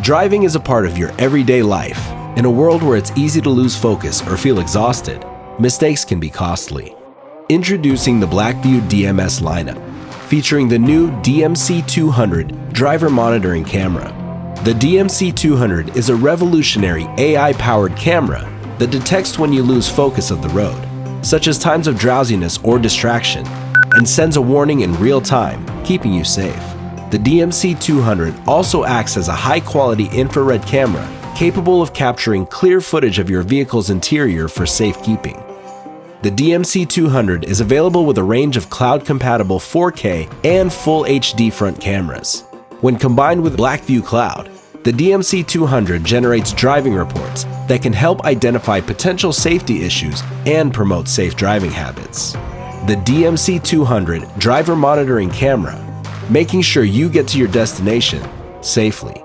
Driving is a part of your everyday life. In a world where it's easy to lose focus or feel exhausted, mistakes can be costly. Introducing the BlackVue DMS lineup, featuring the new DMC200 driver monitoring camera. The DMC200 is a revolutionary AI-powered camera that detects when you lose focus of the road, such as times of drowsiness or distraction, and sends a warning in real time, keeping you safe. The DMC200 also acts as a high-quality infrared camera capable of capturing clear footage of your vehicle's interior for safekeeping. The DMC200 is available with a range of cloud-compatible 4K and Full HD front cameras. When combined with BlackVue Cloud, the DMC200 generates driving reports that can help identify potential safety issues and promote safe driving habits. The DMC200 driver monitoring camera, making sure you get to your destination safely.